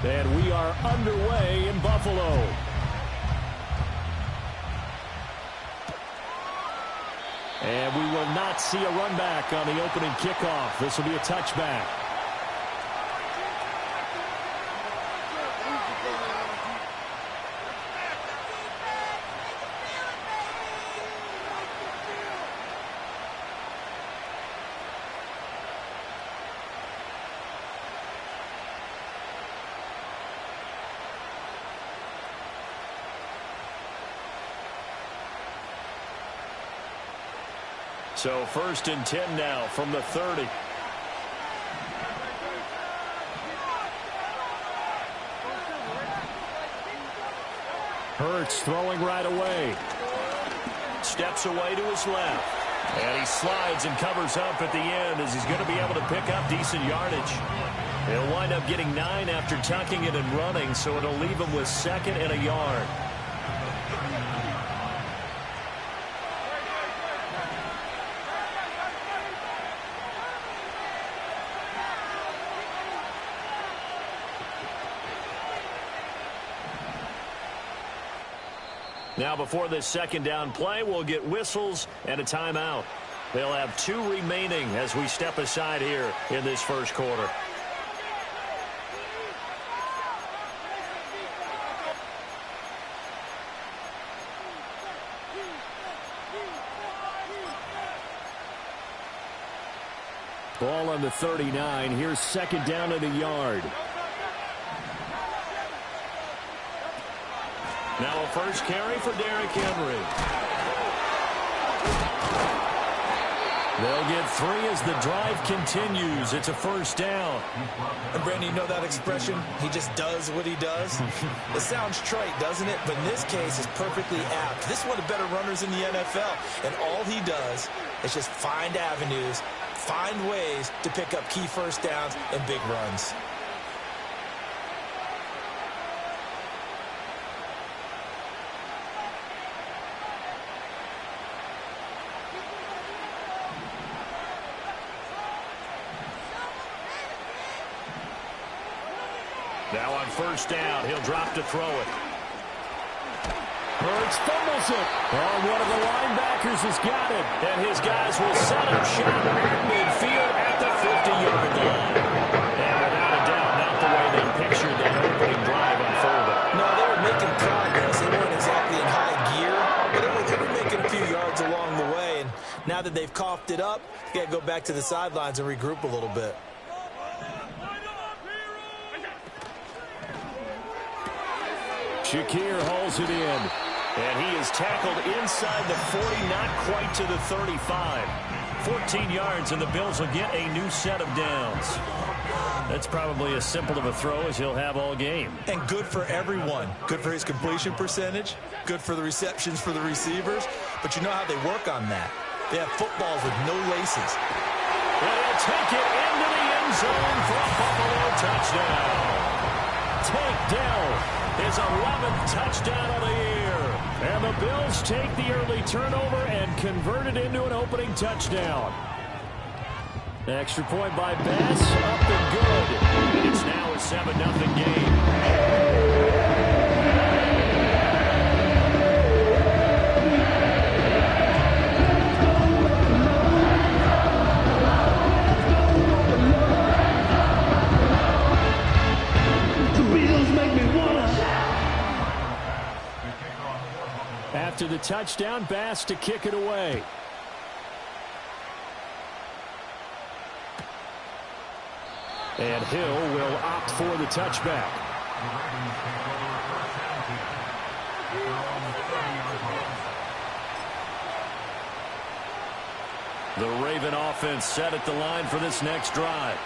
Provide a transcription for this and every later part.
And we are underway in Buffalo. And we will not see a run back on the opening kickoff. This will be a touchback. So 1st and 10 now from the 30. Hurts throwing right away. Steps away to his left. And he slides and covers up at the end as he's going to be able to pick up decent yardage. He'll wind up getting 9 after tucking it and running, so it'll leave him with 2nd and a yard. Now before this 2nd down play, we'll get whistles and a timeout. They'll have 2 remaining as we step aside here in this 1st quarter. Ball on the 39. Here's 2nd down and a yard. Now a first carry for Derrick Henry. They'll get 3 as the drive continues. It's a 1st down. And Brandon, you know that expression? He just does what he does. It sounds trite, doesn't it? But in this case, it's perfectly apt. This is one of the better runners in the NFL. And all he does is just find avenues, find ways to pick up key 1st downs and big runs. Now on 1st down, he'll drop to throw it. Hurts fumbles it. Oh, one of the linebackers has got it. And his guys will set up shop at midfield at the 50-yard line. And without a doubt, not the way they pictured that opening drive unfolded. No, they were making progress. They weren't exactly in high gear, but they were making a few yards along the way. And now that they've coughed it up, they got to go back to the sidelines and regroup a little bit. Shakir hauls it in. And he is tackled inside the 40, not quite to the 35. 14 yards, and the Bills will get a new set of downs. That's probably as simple of a throw as he'll have all game. And good for everyone. Good for his completion percentage. Good for the receptions for the receivers. But you know how they work on that. They have footballs with no laces. And he'll take it into the end zone for a Buffalo touchdown. Tank Dell. His 11th touchdown of the year. And the Bills take the early turnover and convert it into an opening touchdown. Extra point by Bass, up and good. And it's now a 7-0 game. After the touchdown, Bass to kick it away. And Hill will opt for the touchback. The Raven offense set at the line for this next drive.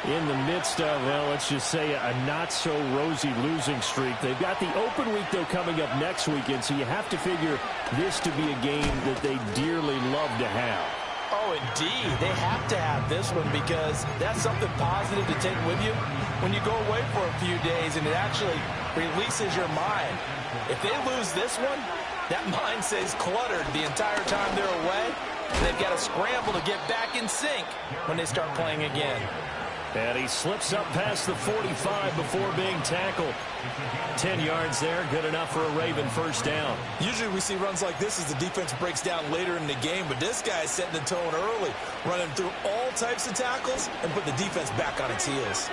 In the midst of, well, let's just say a not-so-rosy losing streak. They've got the open week, though, coming up next weekend, so you have to figure this to be a game that they dearly love to have. Oh, indeed. They have to have this one because that's something positive to take with you when you go away for a few days, and it actually releases your mind. If they lose this one, that mind stays cluttered the entire time they're away, and they've got to scramble to get back in sync when they start playing again. And he slips up past the 45 before being tackled. 10 yards there, good enough for a Raven first down. Usually we see runs like this as the defense breaks down later in the game, but this guy is setting the tone early, running through all types of tackles and put the defense back on its heels.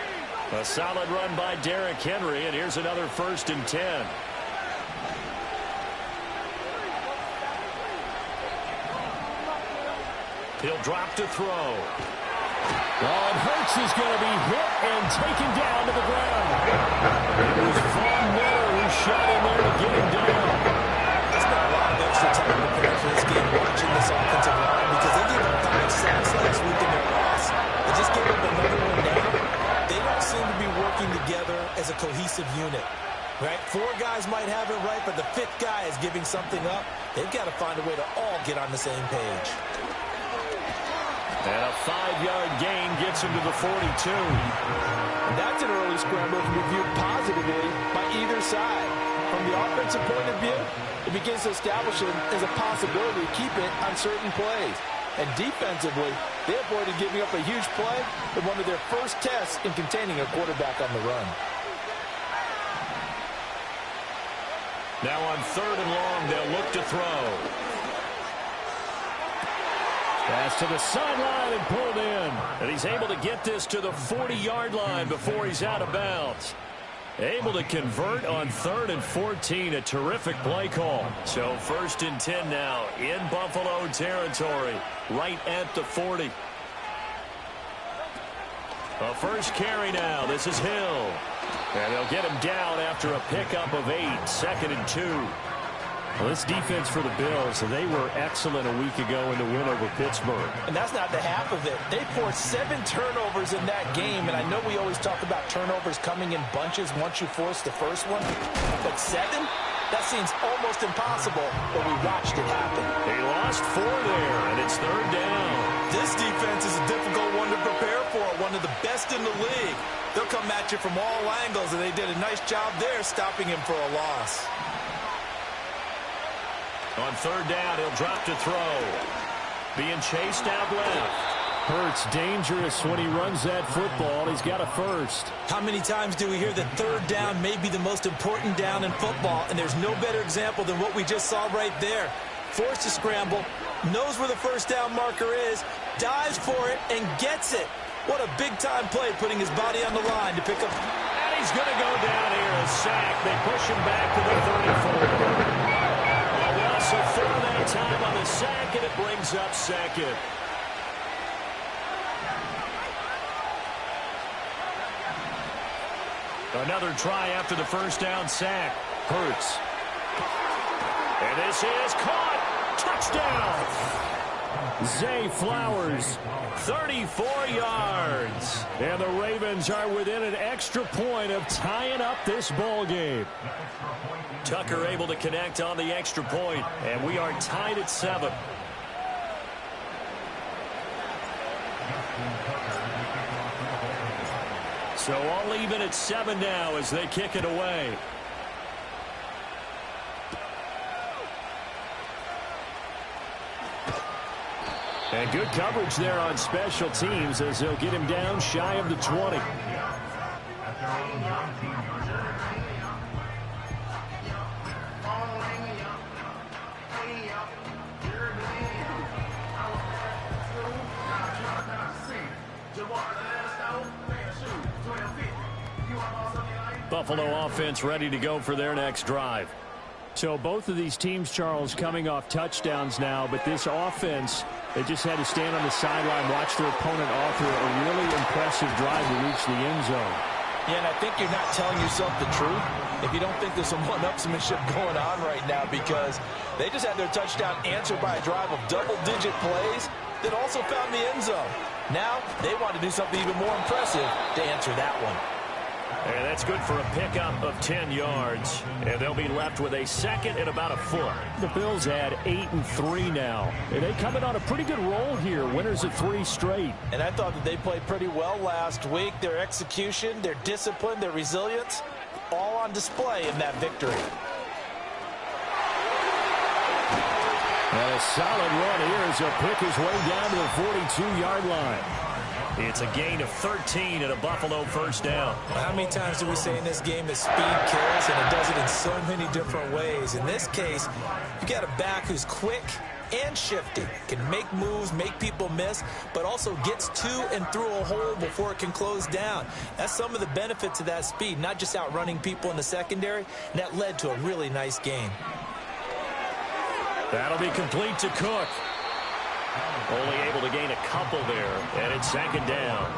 A solid run by Derrick Henry, and here's another 1st and 10. He'll drop to throw. Oh, and Hurts is going to be hit and taken down to the ground. It was Von Miller who shot in there to get him down. There's been a lot of extra time preparing for this game watching this offensive line because they gave up 5 sacks last week in their loss. They just gave up another one now. They don't seem to be working together as a cohesive unit. Right? 4 guys might have it right, but the 5th guy is giving something up. They've got to find a way to all get on the same page. And a 5-yard gain gets him to the 42. That's an early scramble to be viewed positively by either side. From the offensive point of view, it begins to establish it as a possibility to keep it on certain plays. And defensively, they avoided giving up a huge play in one of their first tests in containing a quarterback on the run. Now on 3rd and long, they'll look to throw. Pass to the sideline and pulled in. And he's able to get this to the 40-yard line before he's out of bounds. Able to convert on 3rd and 14. A terrific play call. So 1st and 10 now in Buffalo territory, right at the 40. A first carry now. This is Hill. And they'll get him down after a pickup of 8. 2nd and 2. Well, this defense for the Bills, they were excellent a week ago in the win over Pittsburgh. And that's not the half of it. They forced 7 turnovers in that game, and I know we always talk about turnovers coming in bunches once you force the first one, but 7? That seems almost impossible, but we watched it happen. He lost 4 there, and it's 3rd down. This defense is a difficult one to prepare for, one of the best in the league. They'll come at you from all angles, and they did a nice job there stopping him for a loss. On 3rd down, he'll drop to throw. Being chased out left. Hurts dangerous when he runs that football. He's got a first. How many times do we hear that 3rd down may be the most important down in football, and there's no better example than what we just saw right there. Forced to scramble, knows where the 1st down marker is, dives for it, and gets it. What a big-time play, putting his body on the line to pick up. And he's going to go down here, a sack. They push him back to the 34. So 4 that time on the sack, and it brings up 2nd. Another try after the 1st down sack. Hurts. And this is caught. Touchdown. Zay Flowers, 34 yards. And the Ravens are within an extra point of tying up this ball game. Tucker able to connect on the extra point, and we are tied at 7. So all even at 7 now as they kick it away. And good coverage there on special teams as they'll get him down shy of the 20. Buffalo offense ready to go for their next drive. So both of these teams, Charles, coming off touchdowns now, but this offense, they just had to stand on the sideline, watch their opponent author a really impressive drive to reach the end zone. Yeah, and I think you're not telling yourself the truth if you don't think there's some one-upsmanship going on right now, because they just had their touchdown answered by a drive of double-digit plays that also found the end zone. Now they want to do something even more impressive to answer that one. And that's good for a pickup of 10 yards. And they'll be left with a 2nd and about a foot. The Bills add 8-3 now. And they come in on a pretty good roll here. Winners of 3 straight. And I thought that they played pretty well last week. Their execution, their discipline, their resilience, all on display in that victory. And a solid run here as he'll pick his way down to the 42-yard line. It's a gain of 13 and a Buffalo first down. How many times do we say in this game that speed kills, and it does it in so many different ways? In this case, you got a back who's quick and shifty, can make moves, make people miss, but also gets to and through a hole before it can close down. That's some of the benefits of that speed, not just outrunning people in the secondary, and that led to a really nice game. That'll be complete to Cook. Only able to gain a couple there, and it's second down.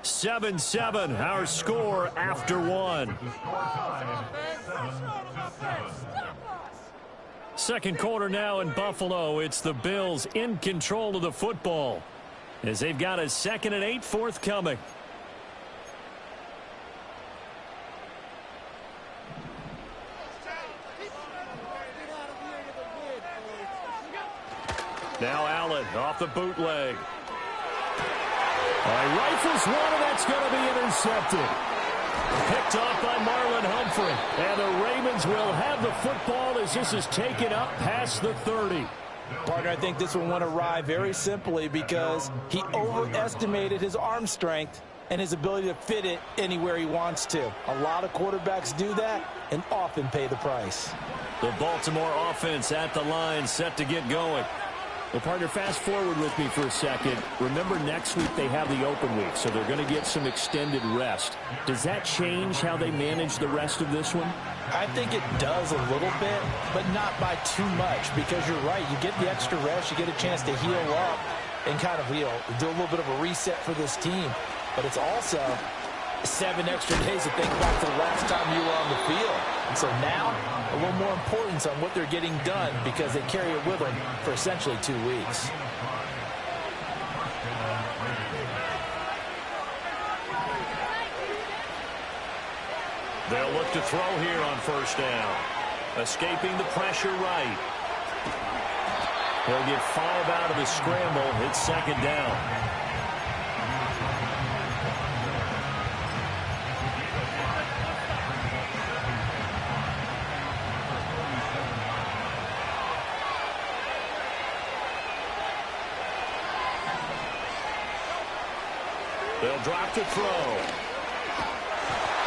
Seven, our score after one. Second quarter now in Buffalo. It's the Bills in control of the football as they've got a 2nd and 8 forthcoming. Now Allen off the bootleg. Rifles one, and that's going to be intercepted. Picked off by Marlon Humphrey. And the Ravens will have the football as this is taken up past the 30. Partner, I think this one went awry very simply because he overestimated his arm strength and his ability to fit it anywhere he wants to. A lot of quarterbacks do that and often pay the price. The Baltimore offense at the line, set to get going. Well, partner, fast forward with me for a second. Remember, next week they have the open week, so they're going to get some extended rest. Does that change how they manage the rest of this one? I think it does a little bit, but not by too much, because you're right. You get the extra rest, you get a chance to heal up and kind of, do a little bit of a reset for this team. But it's also 7 extra days to think back to the last time you were on the field. And so now, a little more importance on what they're getting done because they carry it with them for essentially 2 weeks. They'll look to throw here on first down. Escaping the pressure right. He'll get 5 out of the scramble. It's second down. They'll drop to throw.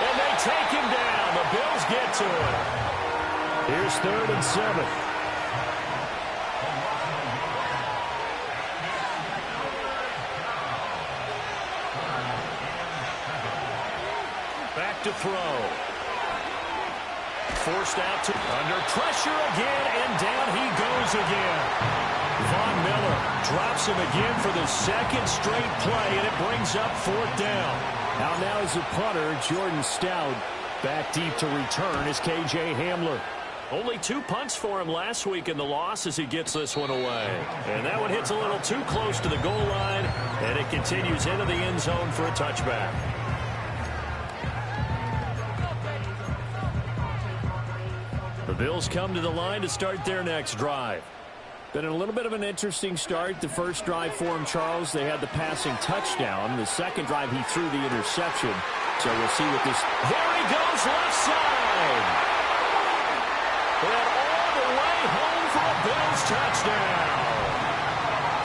And they take him down. The Bills get to it. Here's 3rd and 7. Back to throw. Forced out to under pressure again, and down he goes again. Von Miller drops him again for the 2nd straight play, and it brings up 4th down. Now is the punter, Jordan Stout. Back deep to return is K.J. Hamler. Only 2 punts for him last week in the loss as he gets this one away. And that one hits a little too close to the goal line, and it continues into the end zone for a touchback. The Bills come to the line to start their next drive. Been a little bit of an interesting start. The first drive for him, Charles, they had the passing touchdown. The second drive, he threw the interception. So we'll see what this... There he goes, left side! And all the way home for a Bills touchdown.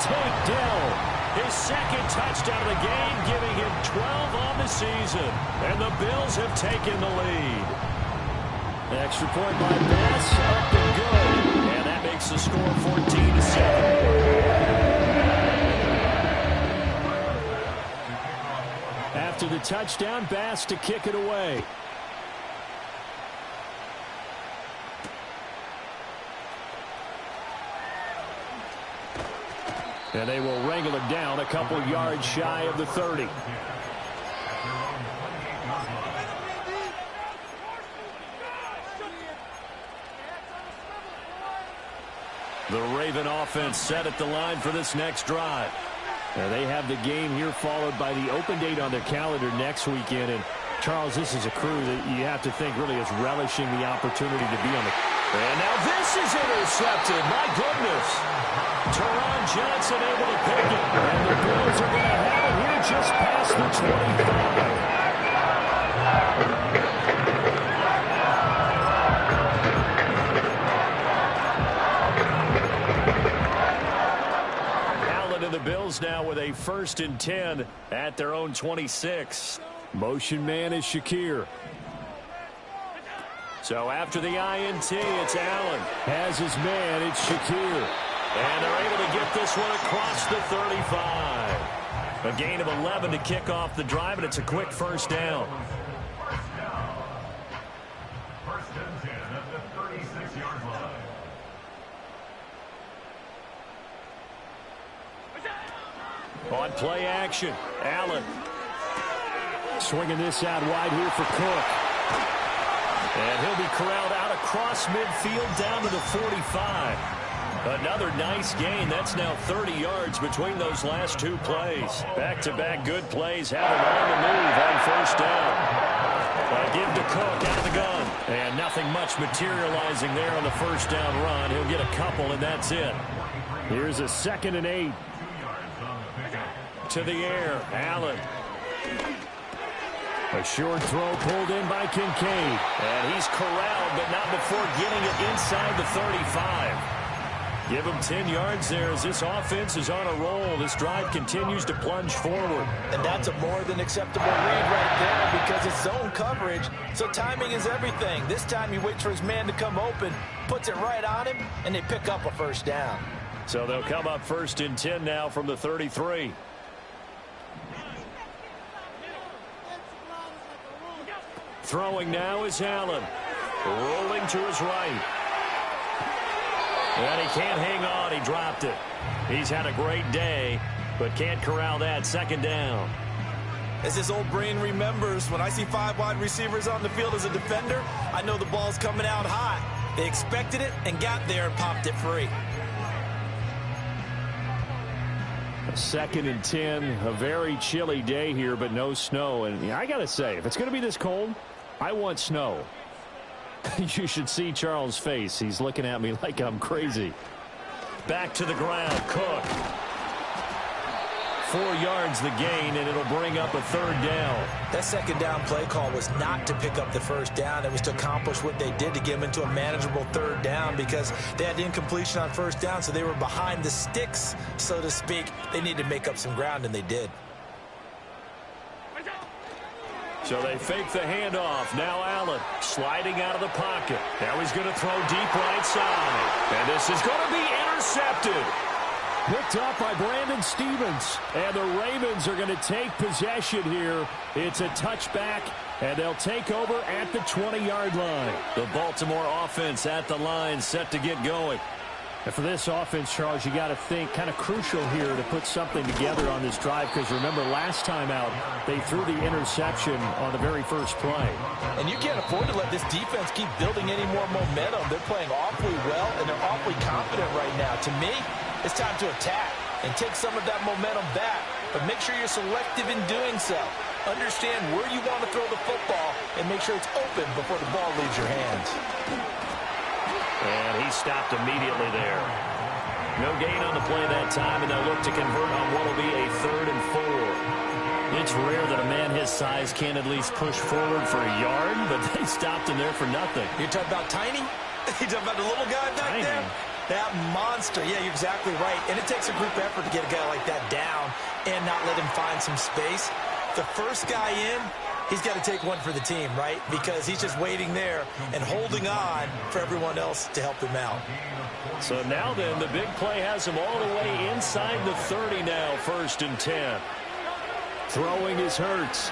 Tank Dell, his 2nd touchdown of the game, giving him 12 on the season. And the Bills have taken the lead. Extra point by Bass, up and good. And that makes the score 14-7. After the touchdown, Bass to kick it away. And they will wrangle it down a couple yards shy of the 30. The Raven offense set at the line for this next drive. And they have the game here followed by the open date on their calendar next weekend. And, Charles, this is a crew that you have to think really is relishing the opportunity to be on the... And now this is intercepted. My goodness. Teron Johnson able to pick it. And the Bills are going to have it here just past the 25. with a 1st and 10 at their own 26. Motion man is Shakir. So after the INT, it's Allen. Has his man, it's Shakir. And they're able to get this one across the 35. A gain of 11 to kick off the drive, and it's a quick 1st down. First and 10 at the 36-yard line. On play action, Allen. Swinging this out wide here for Cook. And he'll be corralled out across midfield down to the 45. Another nice gain. That's now 30 yards between those last 2 plays. Back-to-back good plays have him on the move on 1st down. Give to Cook out of the gun. And nothing much materializing there on the 1st down run. He'll get a couple, and that's it. Here's a 2nd and 8. To the air, Allen. A short throw pulled in by Kincaid. And he's corralled, but not before getting it inside the 35. Give him 10 yards there as this offense is on a roll. This drive continues to plunge forward. And that's a more than acceptable read right there because it's zone coverage, so timing is everything. This time he waits for his man to come open, puts it right on him, and they pick up a 1st down. So they'll come up 1st and 10 now from the 33. Throwing now is Allen. Rolling to his right. And he can't hang on. He dropped it. He's had a great day, but can't corral that 2nd down. As his old brain remembers, when I see 5 wide receivers on the field as a defender, I know the ball's coming out hot. They expected it and got there and popped it free. 2nd and 10. A very chilly day here, but no snow. And I got to say, if it's going to be this cold, I want snow. You should see Charles' face. He's looking at me like I'm crazy. Back to the ground, Cook. 4 yards the gain, and it'll bring up a 3rd down. That 2nd down play call was not to pick up the 1st down. It was to accomplish what they did to get them into a manageable 3rd down because they had incompletion on 1st down, so they were behind the sticks, so to speak. They needed to make up some ground, and they did. So they fake the handoff. Now Allen sliding out of the pocket. Now he's going to throw deep right side. And this is going to be intercepted. Picked up by Brandon Stephens. And the Ravens are going to take possession here. It's a touchback, and they'll take over at the 20-yard line. The Baltimore offense at the line set to get going. And for this offense, Charles, you got to think kind of crucial here to put something together on this drive because remember last time out they threw the interception on the very first play. And you can't afford to let this defense keep building any more momentum. They're playing awfully well and they're awfully confident right now. To me, it's time to attack and take some of that momentum back, but make sure you're selective in doing so. Understand where you want to throw the football and make sure it's open before the ball leaves your hands. And he stopped immediately there. No gain on the play that time, and they'll look to convert on what will be a 3rd and 4. It's rare that a man his size can't at least push forward for a yard, but they stopped him there for nothing. You're talking about tiny? You're talking about the little guy back Tiny. there? That monster. Yeah, you're exactly right. And it takes a group effort to get a guy like that down and not let him find some space. The first guy in, he's got to take one for the team, right? Because he's just waiting there and holding on for everyone else to help him out. So now then, the big play has him all the way inside the 30 now, 1st and 10. Throwing is Hurts.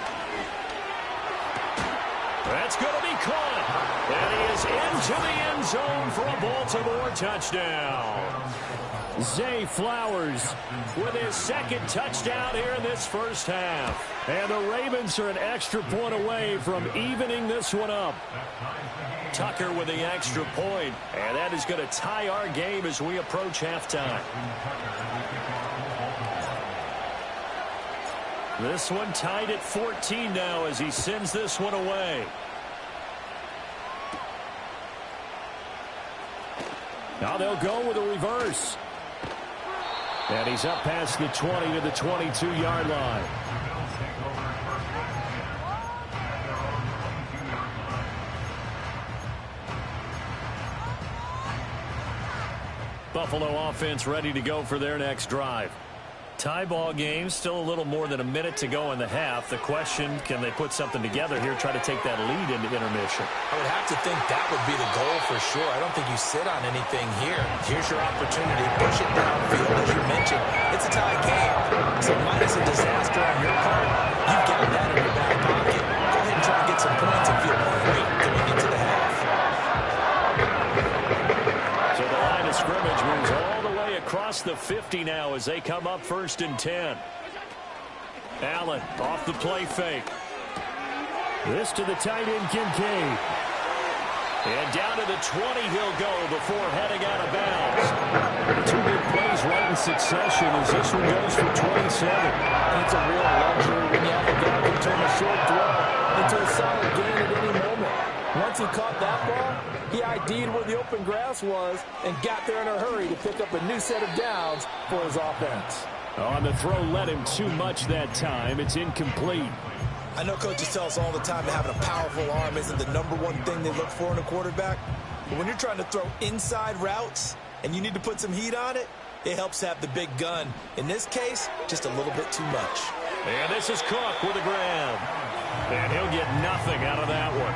That's going to be caught. And he is into the end zone for a Baltimore touchdown. Zay Flowers With his 2nd touchdown here in this first half. and the Ravens are an extra point away from evening this one up. Tucker with the extra point, and that is going to tie our game as we approach halftime. This one tied at 14 now as he sends this one away. Now they'll go with a reverse. And he's up past the 20 to the 22-yard line. Buffalo offense ready to go for their next drive. Tie ball game, still a little more than a minute to go in the half. The question, can they put something together here, try to take that lead into intermission? I would have to think that would be the goal for sure. I don't think you sit on anything here. Here's your opportunity. Push it downfield. As you mentioned, it's a tie game. So minus a disaster on your part, you've got that in your back pocket. Go ahead and try and get some points and feel great going into the half. So the line of scrimmage moves all the way across the 50 now as they come up 1st and 10. Allen off the play fake. This to the tight end, Kincaid. And down to the 20 he'll go before heading out of bounds. 2 big plays right in succession as this one goes for 27. And it's a real luxury when you have a guy who can turn a short throw into a solid gain at any moment. Once he caught that ball, he ID'd where the open grass was and got there in a hurry to pick up a new set of downs for his offense. On the throw led him too much that time. It's incomplete. I know coaches tell us all the time that having a powerful arm isn't the #1 thing they look for in a quarterback. But when you're trying to throw inside routes and you need to put some heat on it, it helps have the big gun. In this case, just a little bit too much. And this is Cook with a grab. And he'll get nothing out of that one.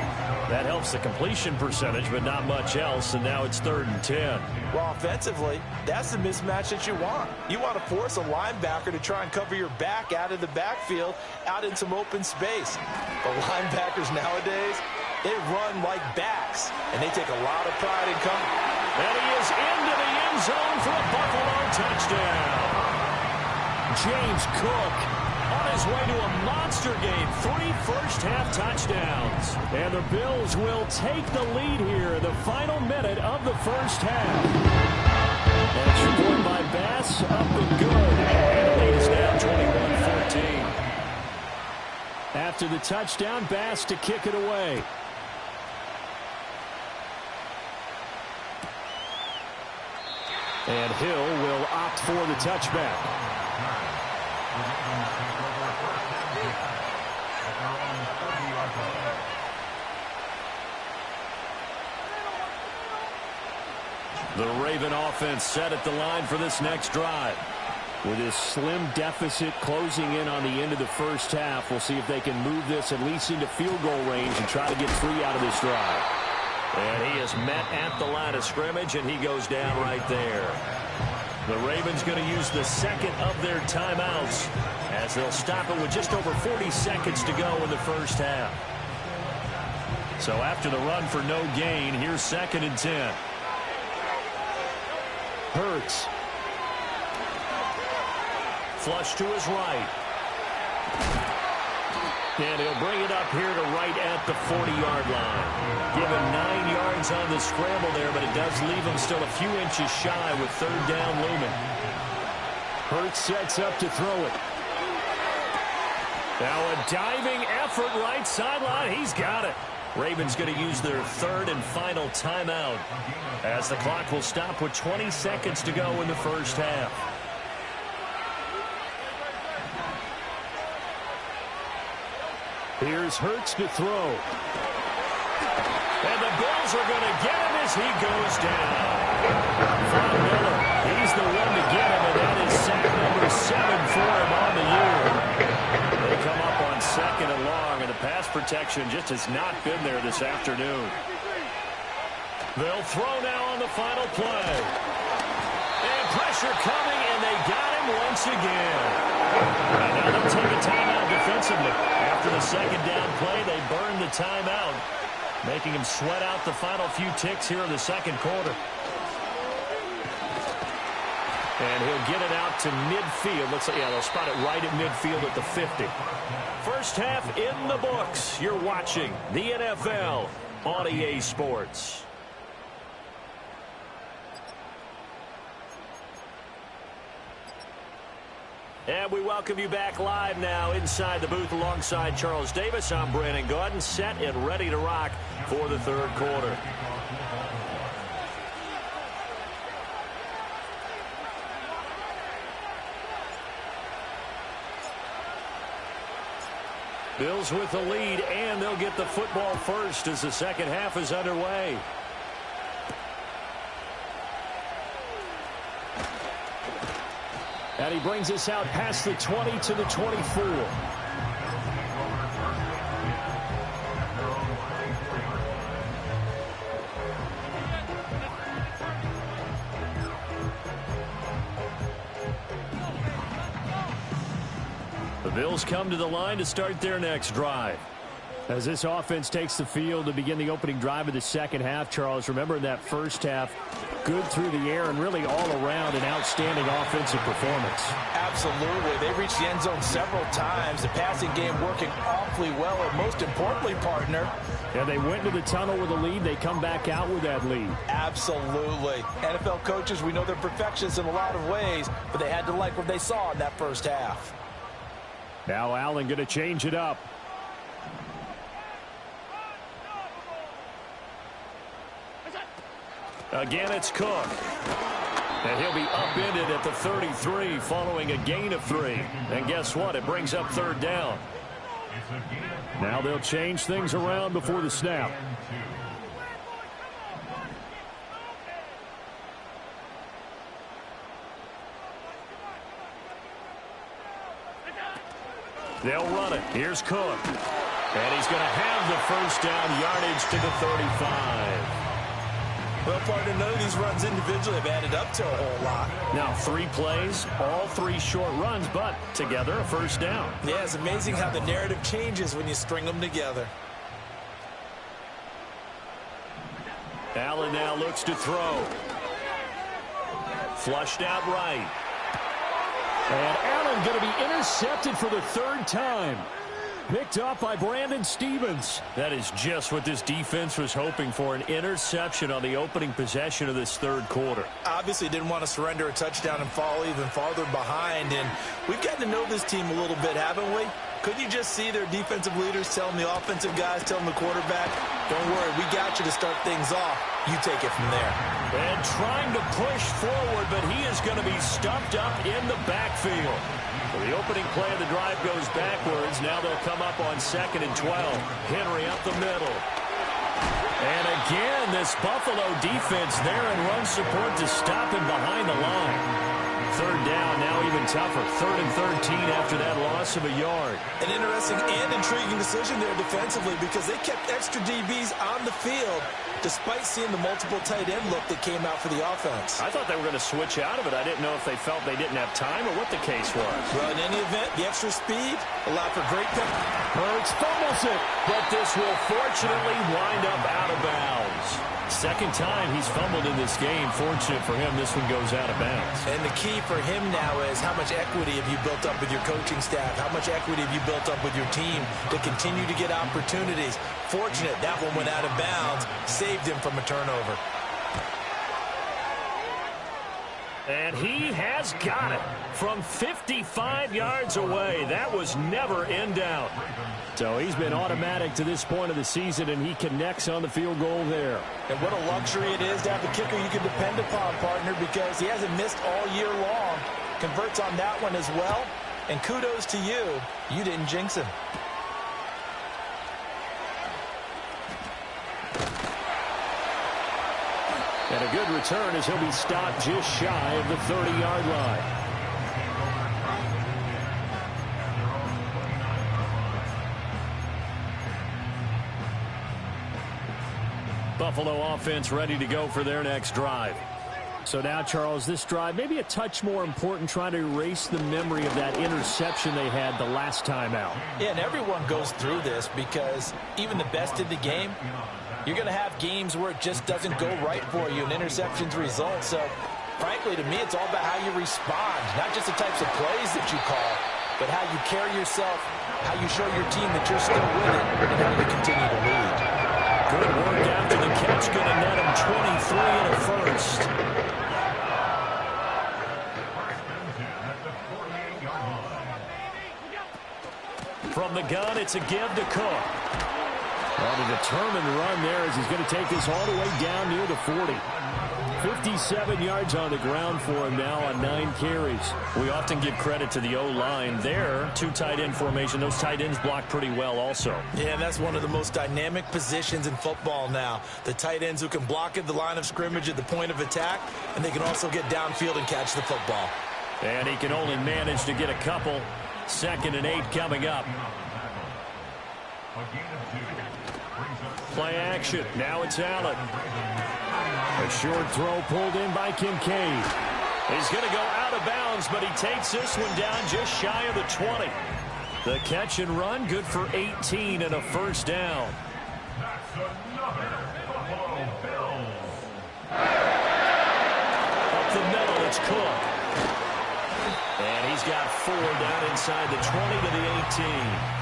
That helps the completion percentage, but not much else, and now it's 3rd and 10. Well, offensively, that's the mismatch that you want. You want to force a linebacker to try and cover your back out of the backfield, out in some open space. The linebackers nowadays, they run like backs, and they take a lot of pride in coming. And he is into the end zone for a Buffalo touchdown. James Cook on his way to a monster game. 3 first-half touchdowns. And the Bills will take the lead here in the final minute of the first half. And it's scored by Bass, up and good. And the lead is now 21-14. After the touchdown, Bass to kick it away. And Hill will opt for the touchback. The Raven offense set at the line for this next drive. With this slim deficit closing in on the end of the first half, we'll see if they can move this at least into field goal range and try to get 3 out of this drive. And he is met at the line of scrimmage, and he goes down right there. The Ravens going to use the second of their timeouts as they'll stop it with just over 40 seconds to go in the first half. So after the run for no gain, here's 2nd and 10. Hurts. Flush to his right. And he'll bring it up here to right at the 40-yard line. Give him 9 yards on the scramble there, but it does leave him still a few inches shy with 3rd down looming. Hurts sets up to throw it. Now a diving effort right sideline. He's got it. Ravens going to use their 3rd and final timeout as the clock will stop with 20 seconds to go in the first half. Here's Hurts to throw. And the Bills are going to get him as he goes down. Von Miller, he's the one to get him, and that is sack number 7 for him on the year. They come up on 2nd and long, and the pass protection just has not been there this afternoon. They'll throw now on the final play. And pressure coming, and they got him once again. And now they'll take a timeout defensively. After the 2nd down play, they burn the timeout, making him sweat out the final few ticks here in the 2nd quarter. And he'll get it out to midfield. Looks like, yeah, they'll spot it right at midfield at the 50. First half in the books. You're watching the NFL on EA Sports. And we welcome you back live now inside the booth alongside Charles Davis. I'm Brandon Gaudin, set and ready to rock for the 3rd quarter. Bills with the lead, and they'll get the football first as the 2nd half is underway. And he brings us out past the 20 to the 24. The Bills come to the line to start their next drive. As this offense takes the field to begin the opening drive of the second half, Charles, remember in that first half, good through the air and really all around an outstanding offensive performance. Absolutely. They reached the end zone several times. The passing game working awfully well, and most importantly, partner. Yeah, they went to the tunnel with a lead. They come back out with that lead. Absolutely. NFL coaches, we know they're perfectionists in a lot of ways, but they had to like what they saw in that first half. Now Allen going to change it up. Again, it's Cook. And he'll be upended at the 33 following a gain of 3. And guess what? It brings up third down. Now they'll change things around before the snap. They'll run it. Here's Cook. And he's going to have the first down, yardage to the 35. Well, partner, none of these runs individually have added up to a whole lot. Now 3 plays, all 3 short runs, but together a first down. Yeah, it's amazing how the narrative changes when you string them together. Allen now looks to throw. Flushed out right. And Allen going to be intercepted for the 3rd time. Picked up by Brandon Stephens. That is just what this defense was hoping for, an interception on the opening possession of this 3rd quarter. Obviously didn't want to surrender a touchdown and fall even farther behind, and we've gotten to know this team a little bit, haven't we? Couldn't you just see their defensive leaders telling the offensive guys, telling the quarterback, don't worry, we got you to start things off. You take it from there. And trying to push forward, but he is going to be stuffed up in the backfield. So the opening play of the drive goes backwards. Now they'll come up on 2nd and 12. Henry up the middle. And again, this Buffalo defense there in run support to stop him behind the line. 3rd down, now even tougher. 3rd and 13 after that loss of a yard. An interesting and intriguing decision there defensively because they kept extra DBs on the field despite seeing the multiple tight end look that came out for the offense. I thought they were going to switch out of it. I didn't know if they felt they didn't have time or what the case was. Well, in any event, the extra speed allowed for great pick. Hurts fumbles it, but this will fortunately wind up out of bounds. 2nd time he's fumbled in this game. Fortunate for him, this one goes out of bounds. And the key for him now is how much equity have you built up with your coaching staff? How much equity have you built up with your team to continue to get opportunities? Fortunate that one went out of bounds, saved him from a turnover. And he has got it from 55 yards away. That was never in doubt. So he's been automatic to this point of the season, and he connects on the field goal there. And what a luxury it is to have a kicker you can depend upon, partner, because he hasn't missed all year long. Converts on that one as well. And kudos to you. You didn't jinx him. And a good return as he'll be stopped just shy of the 30-yard line. Buffalo offense ready to go for their next drive. So now, Charles, this drive maybe a touch more important, trying to erase the memory of that interception they had the last time out. Yeah, and everyone goes through this because even the best in the game, you're going to have games where it just doesn't go right for you and interceptions result. So, frankly, to me, it's all about how you respond, not just the types of plays that you call, but how you carry yourself, how you show your team that you're still with it, and how you continue to lead. Good work after the catch, going to net him 23 and a first. From the gun, it's a give to Cook. Well, a determined run there as he's going to take this all the way down near the 40. 57 yards on the ground for him now on 9 carries. We often give credit to the O-line there. 2 tight end formation. Those tight ends block pretty well also. Yeah, that's one of the most dynamic positions in football now. The tight ends who can block at the line of scrimmage at the point of attack, and they can also get downfield and catch the football. And he can only manage to get a couple. 2nd and 8 coming up. Play action. Now it's Allen. A short throw pulled in by Kincaid. He's going to go out of bounds, but he takes this one down just shy of the 20. The catch and run, good for 18 and a first down. That's another Buffalo Bills. Up the middle, it's Cook. And he's got 4 down inside the 20 to the 18.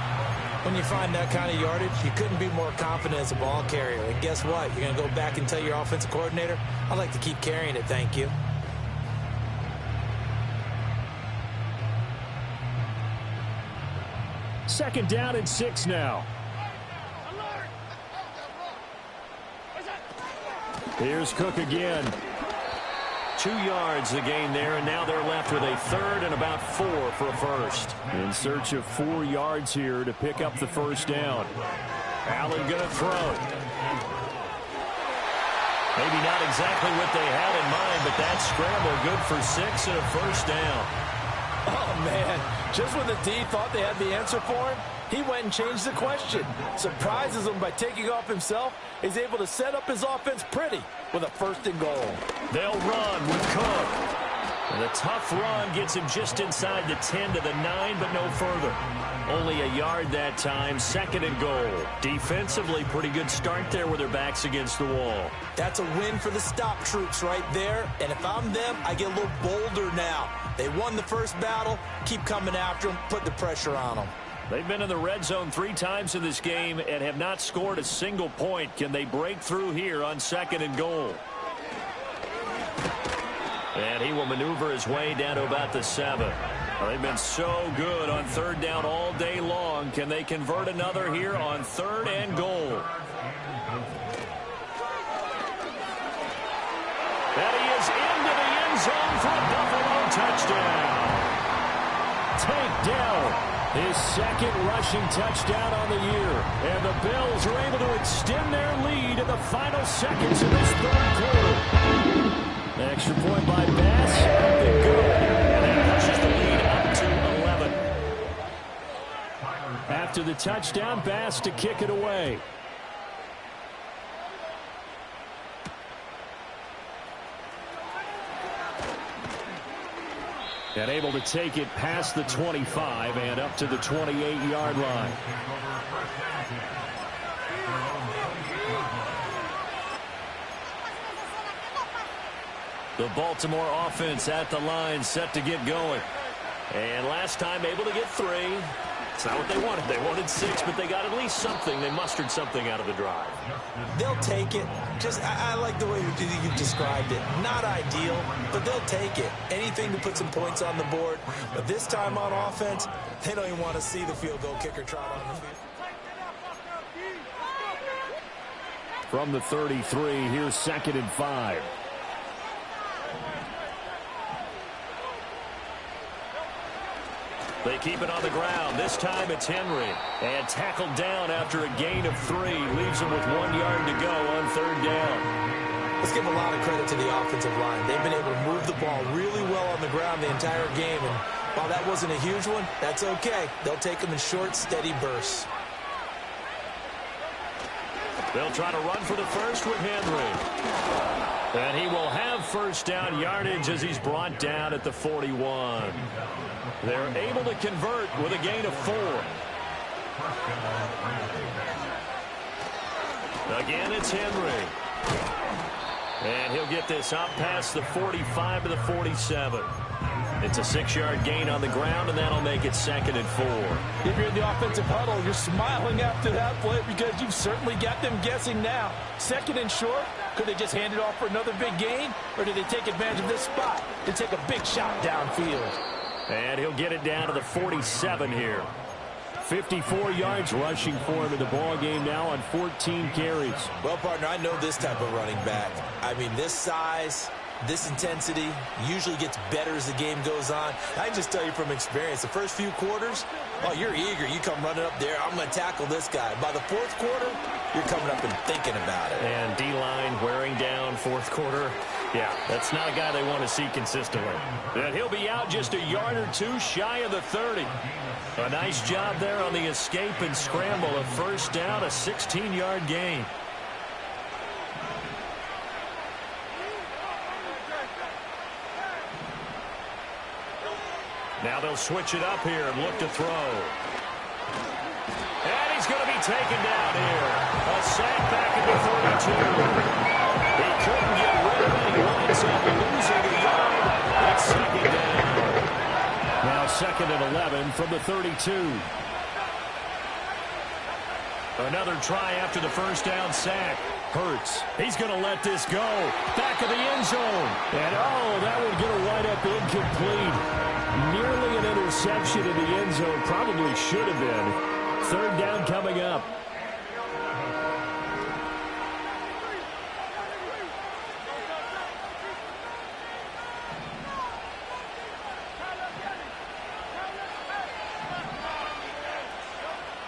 When you find that kind of yardage, you couldn't be more confident as a ball carrier. And guess what? You're going to go back and tell your offensive coordinator, I'd like to keep carrying it, thank you. Second down and 6 now. Here's Cook again. 2 yards the gain there, and now they're left with a 3rd and about 4 for a first. In search of 4 yards here to pick up the first down. Allen going to throw. Maybe not exactly what they had in mind, but that scramble good for 6 and a first down. Oh, man. Just when the D thought they had the answer for him, he went and changed the question. Surprises him by taking off himself. He's able to set up his offense pretty with a 1st and goal. They'll run with Cook. And the tough run gets him just inside the 10 to the 9, but no further. Only a yard that time, 2nd and goal. Defensively, pretty good start there with their backs against the wall. That's a win for the stop troops right there. And if I'm them, I get a little bolder now. They won the first battle. Keep coming after them. Put the pressure on them. They've been in the red zone 3 times in this game and have not scored a single point. Can they break through here on 2nd and goal? And he will maneuver his way down to about the 7. Well, they've been so good on 3rd down all day long. Can they convert another here on 3rd and goal? And he is into the end zone for a Buffalo touchdown. Tank Dell. His 2nd rushing touchdown on the year. And the Bills are able to extend their lead in the final seconds of this 3rd quarter. Extra point by Bass. Up and good. And that pushes the lead up to 11. After the touchdown, Bass to kick it away. And able to take it past the 25 and up to the 28-yard line. The Baltimore offense at the line, set to get going. And last time able to get 3. It's not what they wanted. They wanted 6, but they got at least something. They mustered something out of the drive. They'll take it. I like the way you described it. Not ideal, but they'll take it. Anything to put some points on the board. But this time on offense, they don't even want to see the field goal kicker trot on the field. From the 33, here's 2nd and 5. They keep it on the ground. This time it's Henry. And tackled down after a gain of 3. Leaves him with 1 yard to go on 3rd down. Let's give a lot of credit to the offensive line. They've been able to move the ball really well on the ground the entire game. And while that wasn't a huge one, that's okay. They'll take them in short, steady bursts. They'll try to run for the first with Henry. And he will have first down yardage as he's brought down at the 41. They're able to convert with a gain of 4. Again, it's Henry. And he'll get this up past the 45 to the 47. It's a 6-yard gain on the ground, and that'll make it 2nd and 4. If you're in the offensive huddle, you're smiling after that play because you've certainly got them guessing now. 2nd and short, could they just hand it off for another big gain, or did they take advantage of this spot to take a big shot downfield? And he'll get it down to the 47 here. 54 yards rushing for him in the ball game now on 14 carries. Well, partner, I know this type of running back. I mean, this size, this intensity usually gets better as the game goes on. I can just tell you from experience, the first few quarters, oh, you're eager. You come running up there, I'm going to tackle this guy. By the 4th quarter, you're coming up and thinking about it. And D-line wearing down 4th quarter. Yeah, that's not a guy they want to see consistently. And he'll be out just a yard or two shy of the 30. A nice job there on the escape and scramble. A first down, a 16-yard gain. Now they'll switch it up here and look to throw. And he's going to be taken down here. A sack back at the 32. He couldn't get rid of it. He winds up losing a yard. It's second down. Now second and 11 from the 32. Another try after the first down sack. Hurts. He's going to let this go. Back of the end zone. And that would get a wind up incomplete. Nearly an interception in the end zone. Probably should have been. Third down coming up.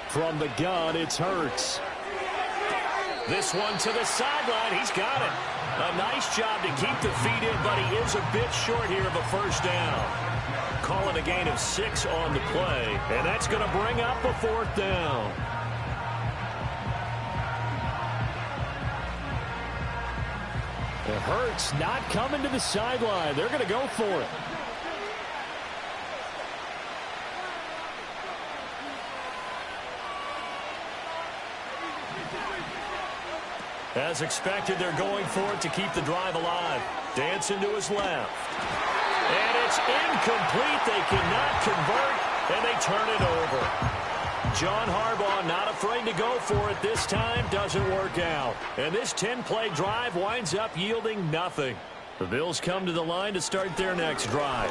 From the gun, it's Hurts. This one to the sideline. He's got it. A nice job to keep the feet in, but he is a bit short here of a first down. Calling a gain of 6 on the play, and that's going to bring up a fourth down. It hurts not coming to the sideline. They're going to go for it. As expected, they're going for it to keep the drive alive. Dancing to his left. And it's incomplete. They cannot convert, and they turn it over. John Harbaugh not afraid to go for it this time. Doesn't work out. And this 10-play drive winds up yielding nothing. The Bills come to the line to start their next drive.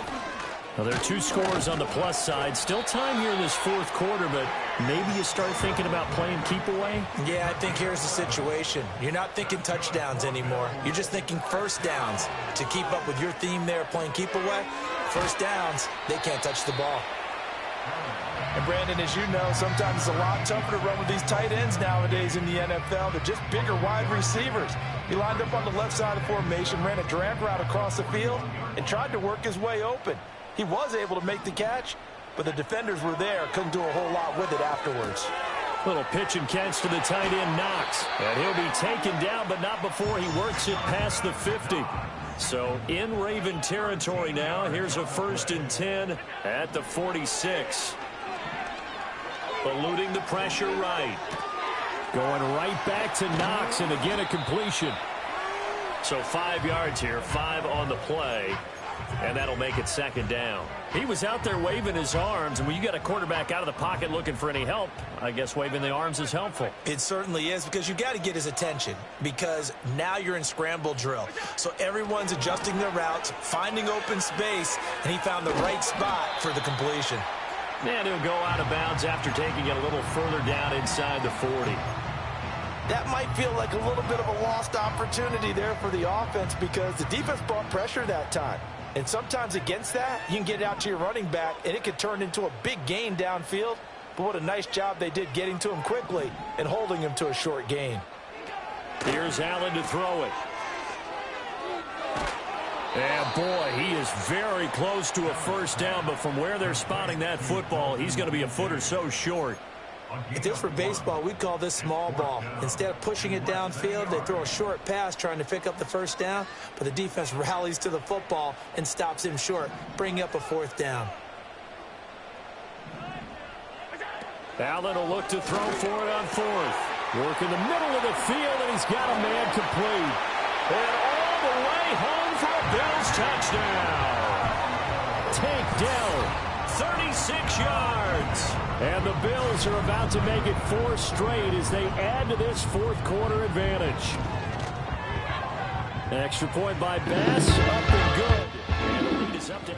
Now, there are 2 scores on the plus side. Still time here in this fourth quarter, but maybe you start thinking about playing keep away? Yeah, I think here's the situation. You're not thinking touchdowns anymore. You're just thinking first downs. To keep up with your theme there, playing keep away, first downs, they can't touch the ball. And Brandon, as you know, sometimes it's a lot tougher to run with these tight ends nowadays in the NFL. They're just bigger wide receivers. He lined up on the left side of the formation, ran a drag route across the field, and tried to work his way open. He was able to make the catch, but the defenders were there. Couldn't do a whole lot with it afterwards. Little pitch and catch to the tight end, Knox. And he'll be taken down, but not before he works it past the 50. So in Raven territory now. Here's a 1st and 10 at the 46. Eluding the pressure right. Going right back to Knox, and again a completion. So 5 yards here, 5 on the play. And that'll make it second down. He was out there waving his arms, and when you got a quarterback out of the pocket looking for any help, I guess waving the arms is helpful. It certainly is, because you got to get his attention, because now you're in scramble drill. So everyone's adjusting their routes, finding open space, and he found the right spot for the completion. And he'll go out of bounds after taking it a little further down inside the 40. That might feel like a little bit of a lost opportunity there for the offense, because the defense brought pressure that time. And sometimes against that, you can get it out to your running back, and it could turn into a big gain downfield. But what a nice job they did getting to him quickly and holding him to a short gain. Here's Allen to throw it. And, boy, he is very close to a first down, but from where they're spotting that football, he's going to be a foot or so short. If this were baseball, we'd call this small ball. Instead of pushing it downfield, they throw a short pass trying to pick up the first down, but the defense rallies to the football and stops him short, bringing up a fourth down. Allen will look to throw for it on fourth. Work in the middle of the field, and he's got a man complete. And all the way home for a Bills touchdown. Tank Dell, 36 yards. And the Bills are about to make it 4 straight as they add to this fourth quarter advantage. Extra point by Bass, up and good. And the lead is up to